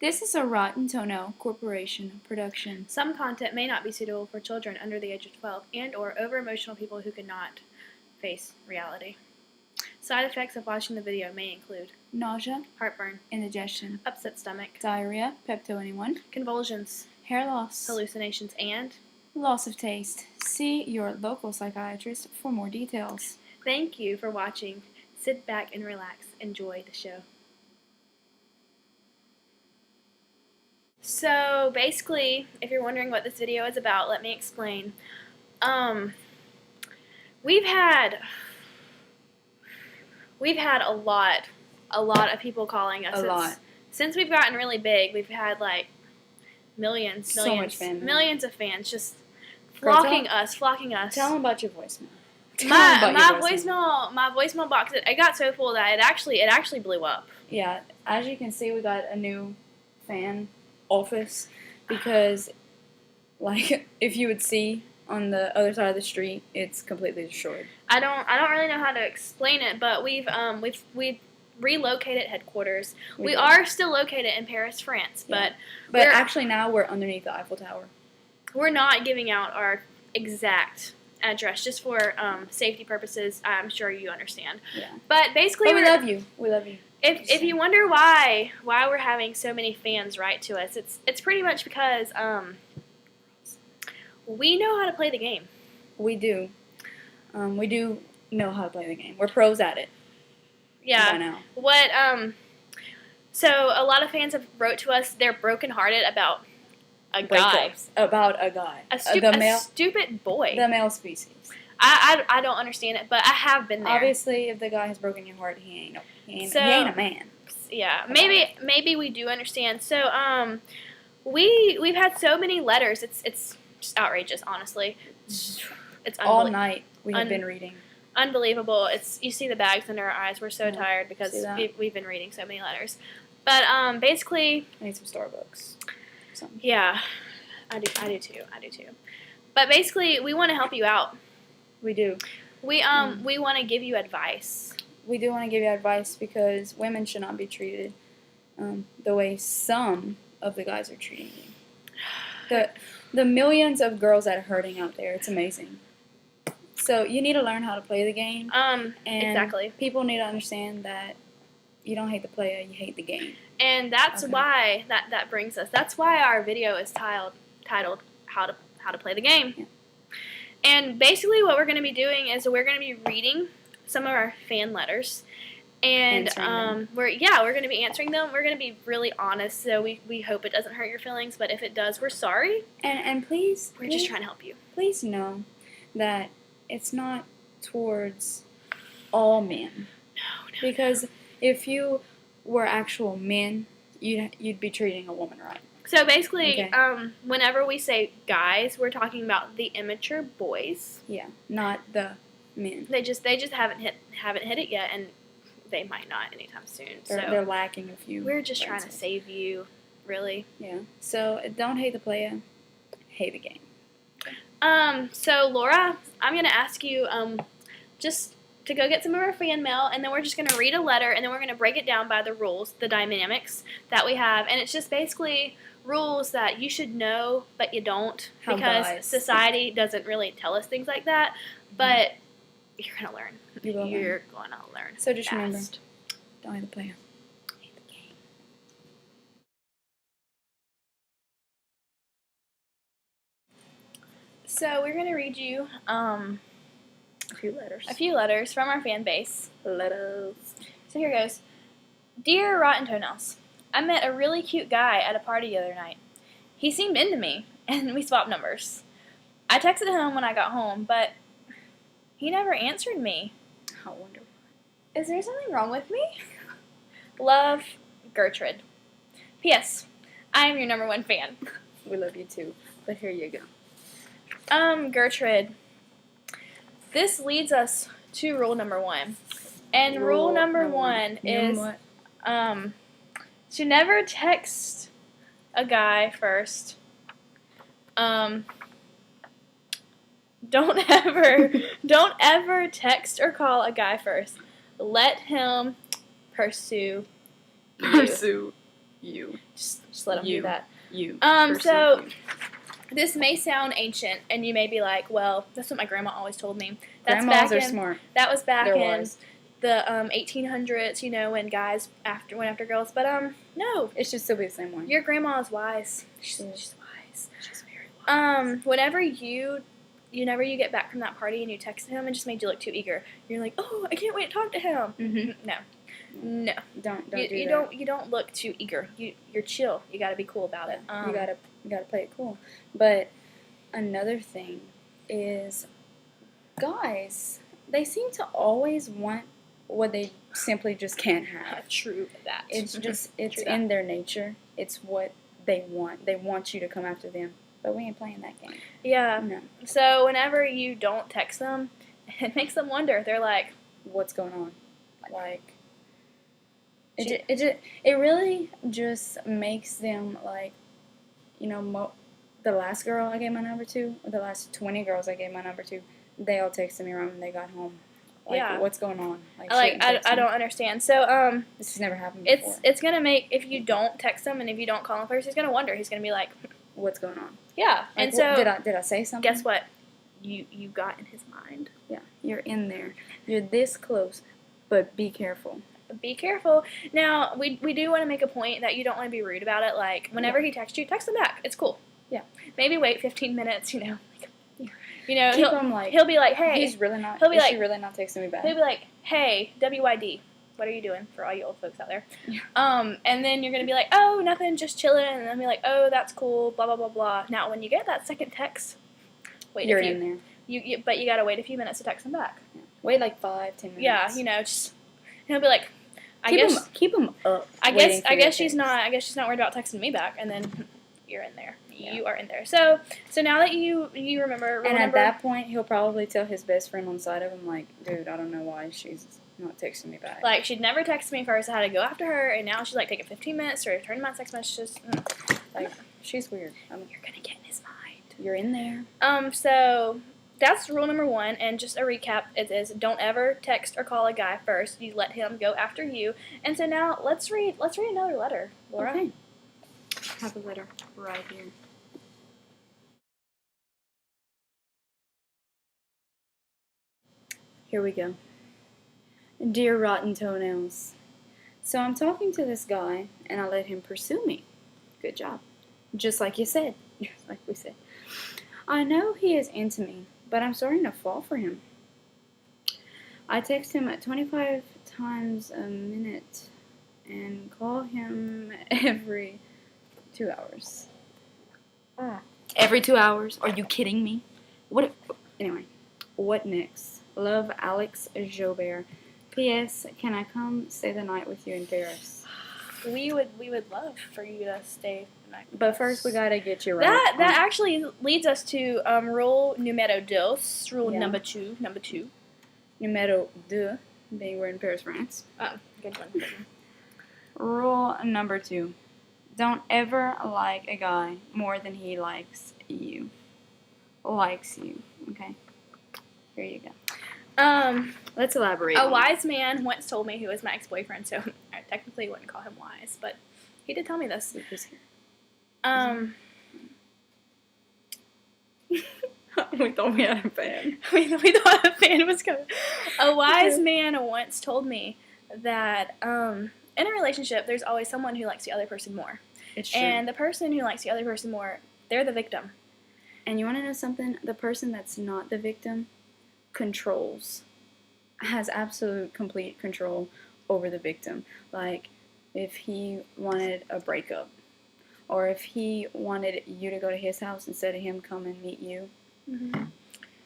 This is a Rotten Toenail Corporation production. Some content may not be suitable for children under the age of 12 and/or over-emotional people who cannot face reality. Side effects of watching the video may include Nausea, heartburn, indigestion, upset stomach, diarrhea, Pepto anyone, convulsions, hair loss, hallucinations, and loss of taste. See your local psychiatrist for more details. thank you for watching. Sit back and relax. Enjoy the show. So basically, if you're wondering what this video is about, let me explain. We've had a lot of people calling us. Since we've gotten really big, we've had like millions of fans just flocking us. Tell them about your voicemail. My voicemail box, it got so full that it actually blew up. Yeah, as you can see, we got a new fan office because, like, if you would see on the other side of the street, it's completely destroyed. I don't really know how to explain it, but we've relocated headquarters. We are still located in Paris, France, but actually now we're underneath the Eiffel Tower. We're not giving out our exact address just for safety purposes. I'm sure you understand. Yeah. But basically, we love you. We love you. If you wonder why we're having so many fans write to us, it's pretty much because we know how to play the game. We do. We do know how to play the game. We're pros at it. Yeah. By now. So a lot of fans have wrote to us. They're brokenhearted about a guy. About a guy. A stupid boy. The male species. I don't understand it, but I have been there. Obviously, if the guy has broken your heart, he ain't a man. Yeah, maybe we do understand. So we've had so many letters. It's just outrageous, honestly. It's all night we have been reading. Unbelievable. You see the bags under our eyes. We're so tired because we've been reading so many letters. But basically, I need some Starbucks. Yeah, I do too. But basically, we want to help you out. We do. We want to give you advice. We do want to give you advice because women should not be treated the way some of the guys are treating you. The millions of girls that are hurting out there, it's amazing. So you need to learn how to play the game. Exactly. People need to understand that you don't hate the player, you hate the game. And that's why that brings us. That's why our video is titled How to Play the Game. Yeah. And basically what we're going to be doing is we're going to be reading some of our fan letters. And we're going to be answering them. We're going to be really honest, so we hope it doesn't hurt your feelings, but if it does, we're sorry. And please, we're just trying to help you. Please know that it's not towards all men. No. Because if you were actual men, you'd be treating a woman right. So basically, whenever we say guys, we're talking about the immature boys. Yeah, not the men. They just haven't hit it yet, and they might not anytime soon. They're lacking a few. We're just trying to save you, really. Yeah. So don't hate the player, hate the game. So Laura, I'm gonna ask you just to go get some of our fan mail, and then we're just gonna read a letter, and then we're gonna break it down by the rules, the dynamics that we have, and it's just basically rules that you should know, but you don't, because society doesn't really tell us things like that. But you're gonna learn. You're gonna learn. So just remember, don't hate the player, hate the game. So we're gonna read you a few letters from our fan base. Letters. So here goes. Dear Rotten Toenails, I met a really cute guy at a party the other night. He seemed into me, and we swapped numbers. I texted him when I got home, but he never answered me. How wonderful. Is there something wrong with me? Love, Gertrude. P.S. I am your #1 fan. We love you too, but here you go. Gertrude, this leads us to rule number 1. And rule number 1 is to never text a guy first. Don't ever text or call a guy first. Let him pursue you. you. Just just let them do that. You. So You. this may sound ancient, and you may be like, well, that's what my grandma always told me. That's Grandmas back are in, smart. That was back They're in wise. the 1800s, you know, when guys went after girls. But no, It should still be the same way. your grandma is wise. She's wise. She's very wise. Whenever you get back from that party and you text him, it just made you look too eager. You're like, oh, I can't wait to talk to him. Mm-hmm. No, Don't do you that. You don't look too eager. You're chill. You got to be cool about it. You gotta play it cool. But another thing is, guys, they seem to always want what they simply just can't have. True that. It's just it's True in that. their nature. It's what they want. They want you to come after them. But we ain't playing that game. Yeah. No. So whenever you don't text them, it makes them wonder. They're like, What's going on? Like, it really just makes them like, you know, the last girl I gave my number to, or the last 20 girls I gave my number to, they all texted me around when they got home. Like, Yeah. what's going on? I don't understand. So This has never happened before. it's gonna make, if you don't text him and if you don't call him first, he's gonna wonder. He's gonna be like, What's going on? yeah. Like, And so did I say something? guess what? You got in his mind. Yeah, you're in there. You're this close, but be careful. Be careful. Now, we do want to make a point that you don't want to be rude about it. Like, whenever he texts you, text him back. It's cool. Yeah. Maybe wait 15 minutes, you know. You know, Keep him like, he'll be like, hey. he's really not. he'll be is like- she really not texting me back? He'll be like, hey, WYD. What are you doing, for all you old folks out there? Yeah. And then you're going to be like, oh, nothing, just chilling. And then be like, oh, that's cool, blah, blah, blah, blah. Now, when you get that second text, wait You're a few. in there. But you got to wait a few minutes to text him back. Yeah. Wait like 5-10 minutes. Yeah, you know, just, and he'll be like, keep him up. I waiting for your guess she's text. not. I guess she's not worried about texting me back, and then you're in there. Yeah. You are in there. So now that you remember, And at that point, he'll probably tell his best friend on the side of him, like, dude, I don't know why she's not texting me back. like, she'd never texted me first. I had to go after her, and now she's like taking 15 minutes to return my text messages. Like, she's weird. You're gonna get in his mind. You're in there. So that's rule number 1, and just a recap: it is don't ever text or call a guy first. You let him go after you. And so now let's read another letter, Laura. Okay. I have a letter right here. Here we go. Dear Rotten Toenails, so I'm talking to this guy, and I let him pursue me. Good job. Just like you said. Just like we said. I know he is into me, but I'm starting to fall for him. I text him at 25 times a minute and call him every 2 hours. Every 2 hours? Are you kidding me? Anyway, what next? Love, Alex Jobert. P.S. Can I come stay the night with you in Paris? We would love for you to stay the night. But first, we gotta get you right. That actually leads us to rule numero dos. Rule Yeah. number two. Numero deux, being we're in Paris, France. Oh, good one. Good one. Rule number 2. Don't ever like a guy more than he likes you. Likes you. Okay? Here you go. Let's elaborate. A on wise man once told me, who was my ex-boyfriend, so I technically wouldn't call him wise, but he did tell me this. it. Just- we thought we had a fan. we thought a fan was coming. A wise man once told me that in a relationship, there's always someone who likes the other person more. It's true. And the person who likes the other person more, they're the victim. And you want to know something? The person that's not the victim has absolute, complete control over the victim. Like, if he wanted a breakup, or if he wanted you to go to his house instead of him come and meet you. Mm-hmm.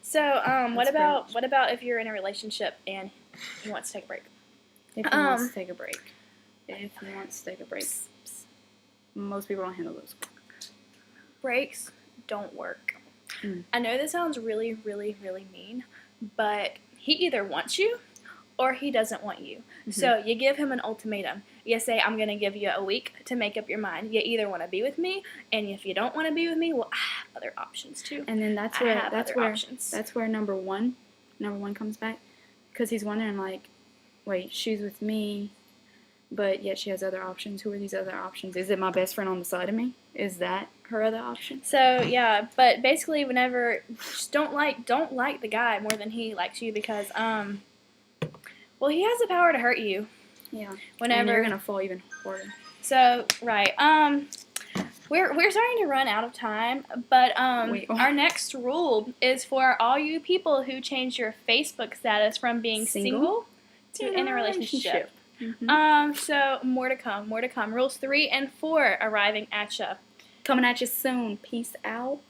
So, what about if you're in a relationship and he wants to take a break? If he wants to take a break. If he wants to take a break. Most people don't handle those. Breaks don't work. Mm. I know this sounds really, really, really mean, but he either wants you or he doesn't want you. Mm-hmm. So you give him an ultimatum. You say, I'm going to give you a week to make up your mind. You either want to be with me, and if you don't want to be with me, well, I have other options too. And then that's where number one comes back, because he's wondering, like, wait, she's with me, but yet she has other options. Who are these other options? Is it my best friend on the side of me? Is that her other option? So yeah, but basically, whenever just don't like the guy more than he likes you because well, he has the power to hurt you. Yeah. Whenever And you're gonna fall even harder. So right, we're starting to run out of time, but our next rule is for all you people who changed your Facebook status from being single to in a relationship. Mm-hmm. So more to come. Rules 3 and 4 arriving at ya. Coming at you soon. Peace out.